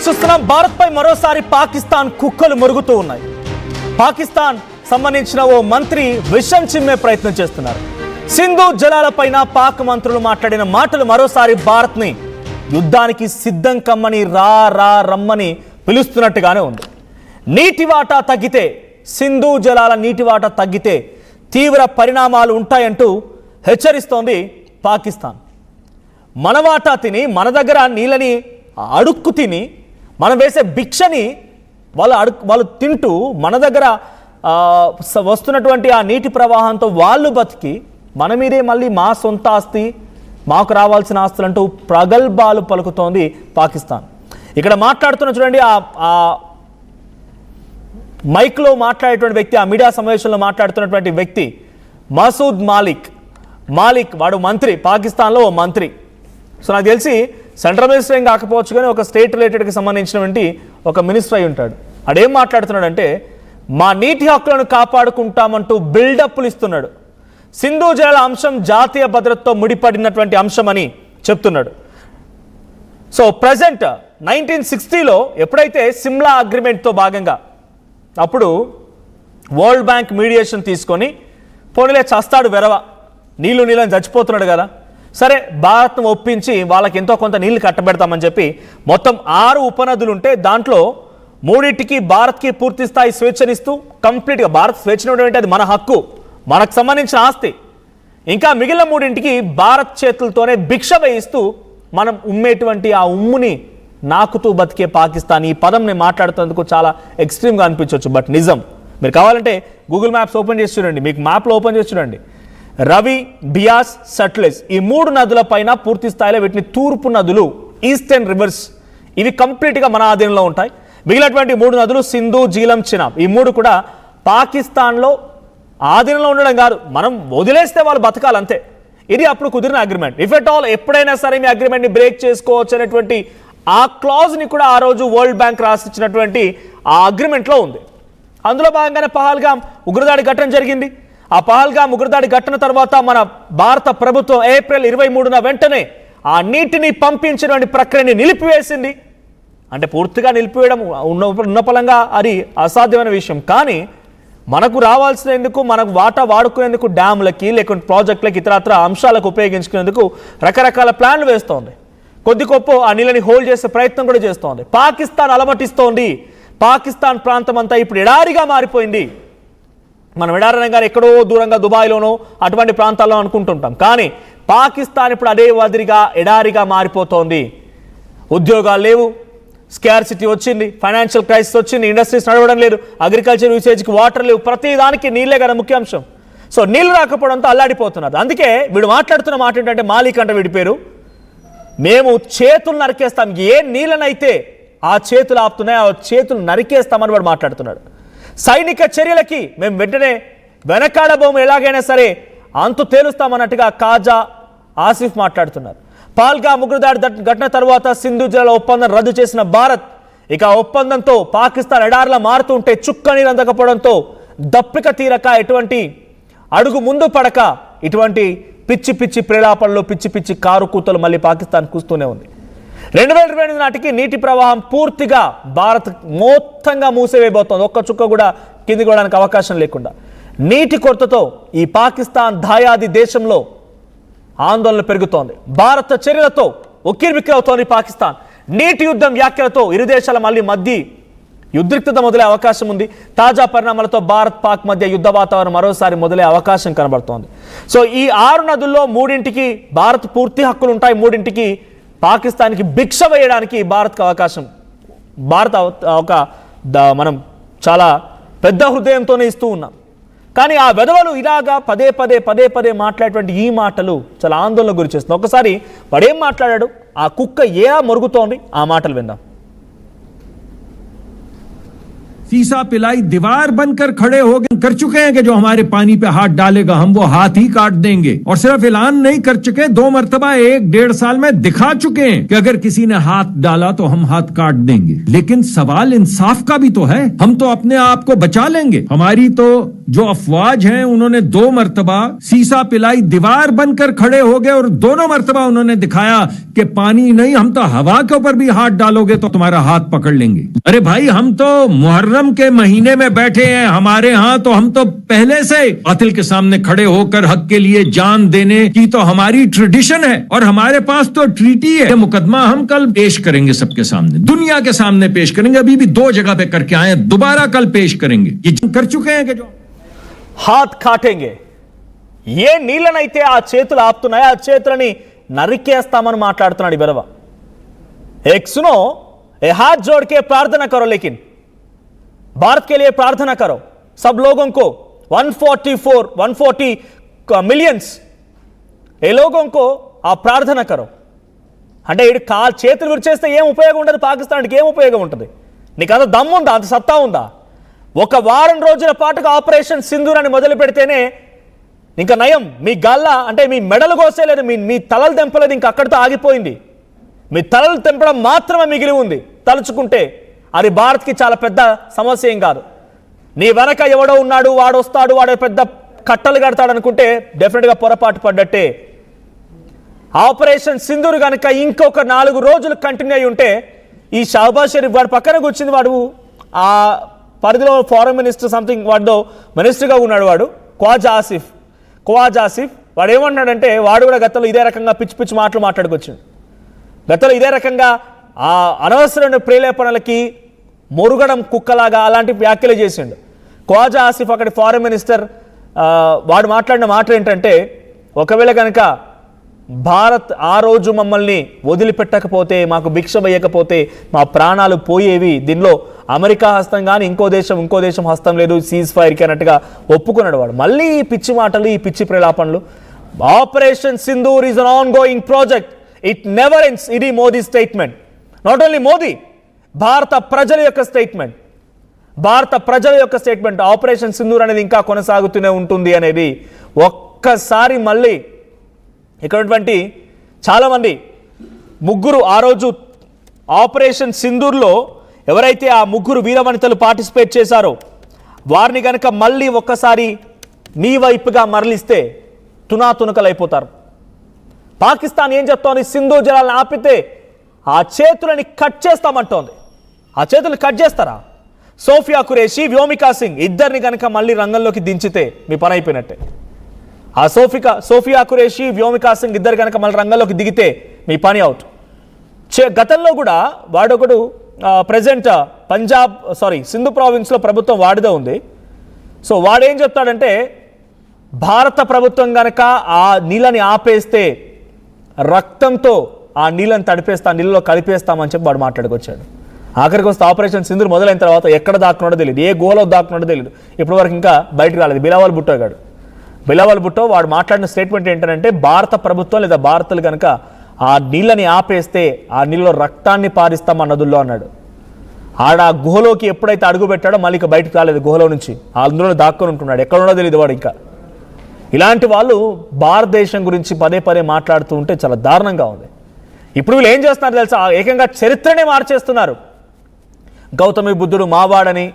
చూస్తున్నాం భారత్ పై మరోసారి పాకిస్తాన్ కుక్కలు మురుగుతూ ఉన్నాయి. పాకిస్తాన్ సంబంధించిన ఓ మంత్రి విషం చిమ్మే ప్రయత్నం చేస్తున్నారు. సింధు జలాలపైన పాక్ మంత్రులు మాట్లాడిన మాటలు మరోసారి భారత్ ని యుద్ధానికి సిద్ధం కమ్మని రమ్మని పిలుస్తున్నట్టుగానే ఉంది. నీటి వాటా తగ్గితే, సింధు జలాల నీటి వాటా తగ్గితే తీవ్ర పరిణామాలు ఉంటాయంటూ హెచ్చరిస్తోంది పాకిస్తాన్. మన వాటా తిని, మన దగ్గర నీళ్ళని అడుక్కు తిని, మనం వేసే భిక్షని వాళ్ళు తింటూ మన దగ్గర వస్తున్నటువంటి ఆ నీటి ప్రవాహంతో వాళ్ళు బతికి మన మీదే మళ్ళీ మా సొంత ఆస్తి, మాకు రావాల్సిన ఆస్తులంటూ ప్రగల్భాలు పలుకుతోంది పాకిస్తాన్. ఇక్కడ మాట్లాడుతున్న చూడండి, ఆ మైక్లో మాట్లాడేటువంటి వ్యక్తి, ఆ మీడియా సమావేశంలో మాట్లాడుతున్నటువంటి వ్యక్తి మసూద్ మాలిక్ వాడు మంత్రి, పాకిస్తాన్లో ఓ మంత్రి. సో నాకు తెలిసి సెంట్రల్ మినిస్టర్ ఏం కాకపోవచ్చు, కానీ ఒక స్టేట్ రిలేటెడ్కి సంబంధించినటువంటి ఒక మినిస్టర్ అయి ఉంటాడు. అడేం మాట్లాడుతున్నాడంటే, మా నీటి హక్కులను కాపాడుకుంటామంటూ బిల్డప్లు ఇస్తున్నాడు. సింధు జలాల అంశం జాతీయ భద్రతతో ముడిపడినటువంటి అంశం అని చెప్తున్నాడు. సో ప్రజెంట్ 1960లో ఎప్పుడైతే సిమ్లా అగ్రిమెంట్తో భాగంగా అప్పుడు వరల్డ్ బ్యాంక్ మీడియేషన్ తీసుకొని, పోనీలే చస్తాడు వెరవ, నీళ్ళని చచ్చిపోతున్నాడు కదా, సరే భారత్ను ఒప్పించి వాళ్ళకి ఎంతో కొంత నీళ్లు కట్టబెడతామని చెప్పి మొత్తం 6 ఉపనదులు ఉంటే దాంట్లో 3టికి భారత్కి పూర్తి స్థాయి స్వేచ్ఛనిస్తూ, కంప్లీట్గా భారత్ స్వేచ్ఛనివ్వడం అది మన హక్కు, మనకు సంబంధించిన ఆస్తి. ఇంకా మిగిలిన 3టికి భారత్ చేతులతోనే భిక్ష వేయిస్తూ మనం ఉమ్మేటువంటి ఆ ఉమ్ముని నాకుతూ బతికే పాకిస్తాన్. ఈ పదం నేను మాట్లాడుతున్నందుకు చాలా ఎక్స్ట్రీమ్గా అనిపించవచ్చు, బట్ నిజం. మీరు కావాలంటే గూగుల్ మ్యాప్స్ ఓపెన్ చేసి చూడండి, మీకు మ్యాప్లో ఓపెన్ చేసి చూడండి. రవి, బియాస్, సట్లెజ్, ఈ 3 నదుల పైన పూర్తి స్థాయిలో వీటిని తూర్పు నదులు, ఈస్టర్న్ రివర్స్, ఇవి కంప్లీట్గా మన ఆధీనంలో ఉంటాయి. మిగిలినటువంటి 3 నదులు సింధు, జీలం, చినాబ్, ఈ 3 కూడా పాకిస్తాన్లో ఆధీనంలో ఉండడం కాదు, మనం వదిలేస్తే వాళ్ళు బతకాలంతే. ఇది అప్పుడు కుదిరిన అగ్రిమెంట్. ఇఫ్ ఎట్ ఆల్ ఎప్పుడైనా సరే మీ అగ్రిమెంట్ని బ్రేక్ చేసుకోవచ్చు అనేటువంటి ఆ క్లాజ్ని కూడా ఆ రోజు వరల్డ్ బ్యాంక్ రాసిచ్చినటువంటి ఆ అగ్రిమెంట్లో ఉంది. అందులో భాగంగానే పహల్గామ్ ఉగ్రదాడి ఘటన జరిగింది. ఆ పహల్గామ్ ఉగ్రదాడి ఘటన తర్వాత మన భారత ప్రభుత్వం ఏప్రిల్ 23న వెంటనే ఆ నీటిని పంపించినటువంటి ప్రక్రియని నిలిపివేసింది. అంటే పూర్తిగా నిలిపివేయడం ఉన్నపలంగా అది అసాధ్యమైన విషయం. కానీ మనకు రావాల్సినందుకు, మనకు వాటా వాడుకునేందుకు డ్యాములకి, లేకుంటే ప్రాజెక్టులకి, ఇతరత్ర అంశాలకు ఉపయోగించుకునేందుకు రకరకాల ప్లాన్లు వేస్తోంది. కొద్ది గొప్ప ఆ నీళ్ళని హోల్డ్ చేసే ప్రయత్నం కూడా చేస్తోంది. పాకిస్తాన్ అలమటిస్తోంది. పాకిస్తాన్ ప్రాంతం అంతా ఇప్పుడు ఎడారిగా మారిపోయింది. మనం ఎడారనగానే ఎక్కడో దూరంగా దుబాయ్లోనో అటువంటి ప్రాంతాల్లో అనుకుంటుంటాం, కానీ పాకిస్తాన్ ఇప్పుడు అదే వదిరిగా ఎడారిగా మారిపోతోంది. ఉద్యోగాలు లేవు, స్కార్సిటీ వచ్చింది, ఫైనాన్షియల్ క్రైసిస్ వచ్చింది, ఇండస్ట్రీస్ నడవడం లేదు, అగ్రికల్చర్ యూసేజ్కి వాటర్ లేవు, ప్రతి దానికి నీళ్ళే కదా ముఖ్యాంశం. సో నీళ్ళు రాకపోవడంతో అల్లాడిపోతున్నారు. అందుకే వీడు మాట్లాడుతున్న మాట ఏంటంటే, మాలిక్ అంటే వీడి పేరు, మేము చేతులు నరికేస్తాం, ఏ నీళ్ళనైతే ఆ చేతులు ఆపుతున్నాయి ఆ చేతులు నరికేస్తామని వాడు మాట్లాడుతున్నాడు. సైనిక చర్యలకి మేము వెంటనే వెనకాడబోము, ఎలాగైనా సరే అంతు తేలుస్తామన్నట్టుగా కాజా ఆసిఫ్ మాట్లాడుతున్నారు. పహల్గామ్ ఉగ్రదాడి ఘటన తర్వాత సింధు జలాల ఒప్పందం రద్దు చేసిన భారత్ ఇక ఒప్పందంతో పాకిస్తాన్ ఎడారిలా మారుతుంటే చుక్క నీరు అందకపోవడంతో దప్పిక తీరక, ఎటువంటి అడుగు ముందు పడక, ఇటువంటి పిచ్చి ప్రేలాపనలు, పిచ్చి కారు కూతలు మళ్ళీ పాకిస్తాన్ కూస్తూనే ఉంది. 2028 నాటికి నీటి ప్రవాహం పూర్తిగా భారత్ మొత్తంగా మూసివేయబోతోంది. ఒక్క చుక్క కూడా కిందికి పోవడానికి అవకాశం లేకుండా. నీటి కొరతతో ఈ పాకిస్తాన్ దాయాది దేశంలో ఆందోళన పెరుగుతోంది. భారత చర్యలతో ఉక్కిరిబిక్కిరవుతోంది పాకిస్తాన్. నీటి యుద్ధం వ్యాఖ్యలతో ఇరు దేశాల మధ్య ఉద్రిక్తత మొదలే అవకాశం ఉంది. తాజా పరిణామాలతో భారత్ పాక్ మధ్య యుద్ధ వాతావరణం మరోసారి మొదలే అవకాశం కనబడుతోంది. సో ఈ 6 నదుల్లో 3టికి భారత్ పూర్తి హక్కులు ఉంటాయి, 3టికి పాకిస్తాన్కి భిక్ష వేయడానికి భారత్కి అవకాశం. మనం చాలా పెద్ద హృదయంతోనే ఇస్తూ ఉన్నాం. కానీ ఆ వెధవలు ఇలాగా పదే మాట్లాడేటువంటి ఈ మాటలు చాలా ఆందోళన గురి చేస్తుంది. ఒకసారి వాడేం మాట్లాడాడు, ఆ కుక్క ఏ మొరుగుతోంది, ఆ మాటలు విందాం. सीसा पिलाई दीवार बनकर खड़े हो गए, कर चुके हैं कि जो हमारे पानी पे हाथ डालेगा हम वो हाथ ही काट देंगे। और सिर्फ ऐलान नहीं कर चुके, 2 मरतबा 1-1.5 साल में दिखा चुके हैं कि अगर किसी ने हाथ डाला तो हम हाथ काट देंगे। लेकिन सवाल इंसाफ का भी तो है, हम तो अपने आप को बचा लेंगे, हमारी तो जो अफवाज हैं उन्होंने 2 मर्तबा सीसा पिलाई दीवार बनकर खड़े हो गए और दोनों मर्तबा उन्होंने दिखाया कि पानी नहीं, हम तो हवा के ऊपर भी हाथ डालोगे तो तुम्हारा हाथ पकड़ लेंगे। अरे भाई, हम तो मुहर्रम के महीने में बैठे हैं, हमारे यहाँ तो हम तो पहले से बातिल के सामने खड़े होकर हक के लिए जान देने की तो हमारी ट्रेडिशन है और हमारे पास तो ट्रीटी है। मुकदमा हम कल पेश करेंगे सबके सामने, दुनिया के सामने पेश करेंगे। अभी भी 2 जगह पे करके आए, दोबारा कल पेश करेंगे। ये कर चुके हैं कि जो హాత్ కాటేంగే ఏ నీళ్ళనైతే ఆ చేతులు ఆపుతున్నాయో ఆ చేతులని నరికేస్తామని మాట్లాడుతున్నాడు ఈ బెరవ। एक सुनो, ए हाथ जोड़ के प्रार्थना करो, लेकिन भारत के लिए प्रार्थना करो, सब लोगों को 140 मिलियंस ఏ లోగోं को ఆ ప్రార్థన కరో అంటే ఇడు చేతులు విరిచేస్తే ఏం ఉపయోగం ఉండదు, పాకిస్తాన్కి ఏం ఉపయోగం ఉంటుంది? నీకు అంత దమ్ము ఉందా, అంత సత్తా ఉందా? ఒక వారం రోజుల పాటుగా ఆపరేషన్ సింధూర్ అని మొదలు పెడితేనే ఇంకా నయం, మీ గల్ల అంటే మీ మెడలు కోసేలేదు, మీ తలలు తెంపలేదు, ఇంకా అక్కడితో ఆగిపోయింది। మీ తలలు తెంపడం మాత్రమే మిగిలి ఉంది। తలుచుకుంటే అది భారత్కి చాలా పెద్ద సమస్య ఏం కాదు। నీ వెనక ఎవడో ఉన్నాడు, వాడు వస్తాడు, వాడు పెద్ద కట్టలు కడతాడు అనుకుంటే డెఫినెట్గా పొరపాటు పడ్డట్టే। ఆపరేషన్ సింధూర్ కనుక ఇంకొక 4 రోజులు కంటిన్యూ అయి ఉంటే ఈ షహబాజ్ షరీఫ్ వాడు పక్కన కూర్చుంది, వాడు ఆ పరిధిలో ఫారెన్ మినిస్టర్ సంథింగ్ వాడితో మినిస్టర్గా ఉన్నాడు, వాడు ఖవాజా ఆసిఫ్ వాడు ఏమన్నాడంటే, వాడు కూడా గతంలో ఇదే రకంగా పిచ్చి పిచ్చి మాటలు మాట్లాడుకొచ్చాడు। గతంలో ఇదే రకంగా ఆ అనవసరమైన ప్రేరేపణలకి మొరుగడం కుక్కలాగా అలాంటి వ్యాఖ్యలు చేసిండు ఖవాజా ఆసిఫ్, అక్కడి ఫారెన్ మినిస్టర్। వాడు మాట్లాడిన మాట ఏంటంటే, ఒకవేళ కనుక భారత్ ఆ రోజు మమ్మల్ని వదిలిపెట్టకపోతే, మాకు భిక్ష వేయకపోతే మా ప్రాణాలు పోయేవి, దీనిలో అమెరికా హస్తం కానీ ఇంకో దేశం హస్తం లేదు, సీజ్ ఫైర్కి అన్నట్టుగా ఒప్పుకున్నాడు వాడు। మళ్ళీ ఈ పిచ్చి మాటలు, ఈ పిచ్చి ప్రేలాపనలు। Operation Sindoor is an ongoing project, it never ends. ఇది Modi statement, not only Modi, భారత ప్రజల యొక్క స్టేట్మెంట్। ఆపరేషన్ సింధూర్ అనేది ఇంకా కొనసాగుతూనే ఉంటుంది అనేది ఒక్కసారి మళ్ళీ ఇక్కడ ఉన్నటువంటి చాలామంది ముగ్గురు ఆ రోజు ఆపరేషన్ సింధూర్లో ఎవరైతే ఆ ముగ్గురు వీరవనితలు పార్టిసిపేట్ చేశారో వారిని కనుక మళ్ళీ ఒక్కసారి మీ వైపుగా మరలిస్తే తునాతునకలైపోతారు। పాకిస్తాన్ ఏం చెప్తోంది, సింధు జలాలను ఆపితే ఆ చేతులని కట్ చేస్తామంటోంది। ఆ చేతులు కట్ చేస్తారా? సోఫియా ఖురేషీ, వ్యోమికా సింగ్ ఇద్దరిని కనుక మళ్ళీ రంగంలోకి దించితే మీ పని అయిపోయినట్టే। ఆ సోఫియా ఖురేషీ, వ్యోమికా సింగ్ ఇద్దరు కనుక మళ్ళీ రంగంలోకి దిగితే మీ పని అవుట్। గతంలో కూడా వాడొకడు ప్రజెంట్ సింధు ప్రావిన్స్లో ప్రభుత్వం వాడిదే ఉంది। సో వాడేం చెప్తాడంటే, భారత ప్రభుత్వం కనుక ఆ నీళ్ళని ఆపేస్తే రక్తంతో ఆ నీళ్ళని నీళ్ళలో కలిపేస్తామని చెప్పి వాడు మాట్లాడుకొచ్చాడు। ఆఖరికి వస్తే ఆపరేషన్ సింధూర్ మొదలైన తర్వాత ఎక్కడ దాక్కున్నాడో తెలియదు, ఏ గోలో దాక్కున్నాడో తెలియదు, ఇప్పటి వరకు ఇంకా బయటకు రాలేదు। బిలావల్ భుట్టో వాడు మాట్లాడిన స్టేట్మెంట్ ఏంటంటే, భారత ప్రభుత్వం లేదా భారతలు కనుక ఆ నీళ్ళని ఆపేస్తే ఆ నీళ్ళలో రక్తాన్ని పారిస్తాం నదుల్లో అన్నాడు। ఆడ ఆ గుహలోకి ఎప్పుడైతే అడుగు పెట్టాడో మళ్ళీ ఇక బయటకు రాలేదు, గుహలో నుంచి అందులో దాక్కుని ఉంటున్నాడు, ఎక్కడున్నదో తెలియదు వాడు ఇంకా। ఇలాంటి వాళ్ళు భారతదేశం గురించి పదే మాట్లాడుతూ ఉంటే చాలా దారుణంగా ఉంది। ఇప్పుడు వీళ్ళు ఏం చేస్తున్నారు తెలుసా, ఏకంగా చరిత్రనే మార్చేస్తున్నారు। గౌతమి బుద్ధుడు మావాడని,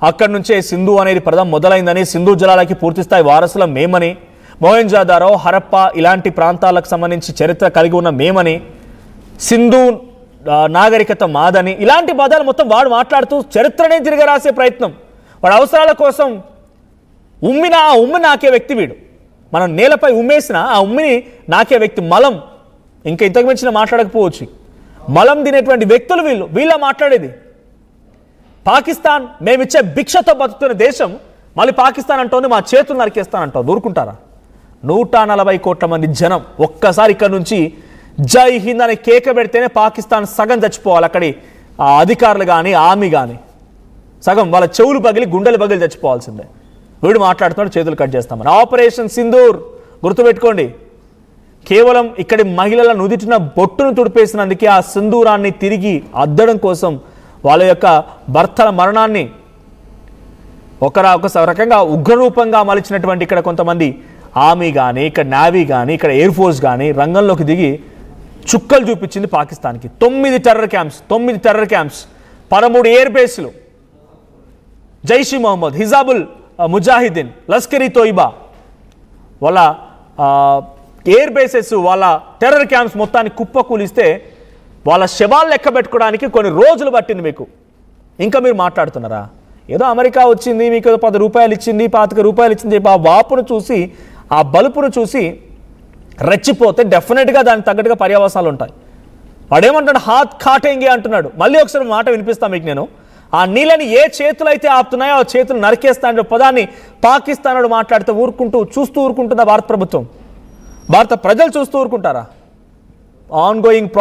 అక్కడి నుంచే సింధు అనేది పదం మొదలైందని, సింధు జలాలకి పూర్తిస్థాయి వారసులం మేమని, మొహెంజోదారో, హరప్ప ఇలాంటి ప్రాంతాలకు సంబంధించి చరిత్ర కలిగి ఉన్న మేమని, సింధు నాగరికత మాదని, ఇలాంటి పదాలు మొత్తం వాడు మాట్లాడుతూ చరిత్రనే తిరగరాసే ప్రయత్నం। వాడు అవసరాల కోసం ఉమ్మిన ఆ ఉమ్మి నాకే వ్యక్తి వీడు, మనం నేలపై ఉమ్మేసిన ఆ ఉమ్మిని నాకే వ్యక్తి, మలం ఇంకా ఇంతకు మించిన మాట్లాడకపోవచ్చు, మలం తినేటువంటి వ్యక్తులు వీళ్ళ మాట్లాడేది। పాకిస్తాన్ మేమిచ్చే భిక్షతో బతుకుతున్న దేశం మళ్ళీ పాకిస్తాన్ అంటోంది మా చేతులు నరికేస్తానంటావు, దూరుకుంటారా? 140 కోట్ల మంది జనం ఒక్కసారి ఇక్కడ నుంచి జై హింద్ అని కేక పెడితేనే పాకిస్తాన్ సగం చచ్చిపోవాలి, అక్కడి అధికారులు కానీ ఆర్మీ కానీ సగం వాళ్ళ చెవులు పగిలి గుండెలు పగిలి చచ్చిపోవాల్సిందే। వీడు మాట్లాడుతున్నాడు చేతులు కట్ చేస్తామని। ఆపరేషన్ సింధూర్ గుర్తుపెట్టుకోండి, కేవలం ఇక్కడి మహిళల నుదిటిన బొట్టును తుడిపేసినందుకే ఆ సింధూరాన్ని తిరిగి అద్దడం కోసం వాళ్ళ యొక్క భర్తల మరణాన్ని ఒక రకంగా ఉగ్రరూపంగా మలిచినటువంటి ఇక్కడ కొంతమంది ఆర్మీ కానీ, ఇక్కడ నేవీ కానీ, ఇక్కడ ఎయిర్ ఫోర్స్ కానీ రంగంలోకి దిగి చుక్కలు చూపించింది పాకిస్తాన్కి। 9 టెర్రర్ క్యాంప్స్, 13 ఎయిర్ బేస్లు, జైష్-ఈ-మొహమ్మద్, హిజాబుల్ ముజాహిదీన్, లష్కర్ ఈ తోయిబా వాళ్ళ ఎయిర్ బేసెస్, వాళ్ళ టెర్రర్ క్యాంప్స్ మొత్తాన్ని కుప్పకూలిస్తే వాళ్ళ శవాలు లెక్క పెట్టుకోవడానికి కొన్ని రోజులు పట్టింది మీకు. ఇంకా మీరు మాట్లాడుతున్నారా? ఏదో అమెరికా వచ్చింది, మీకు ఏదో 10 రూపాయలు ఇచ్చింది, 25 రూపాయలు ఇచ్చింది, ఆ వాపును చూసి, ఆ బలుపును చూసి రెచ్చిపోతే డెఫినెట్గా దానికి తగ్గట్టుగా పర్యవసానాలు ఉంటాయి. వాడేమంటాడు, హాత్ కాటేంగే అంటున్నాడు. మళ్ళీ ఒకసారి మాట వినిపిస్తాను మీకు నేను. ఆ నీళ్ళని ఏ చేతులు అయితే ఆపుతున్నాయో ఆ చేతులు నరికేస్తానో పదాన్ని పాకిస్తాన్ మాట్లాడితే చూస్తూ ఊరుకుంటుందా భారత ప్రభుత్వం? భారత ప్రజలు చూస్తూ ఊరుకుంటారా? On going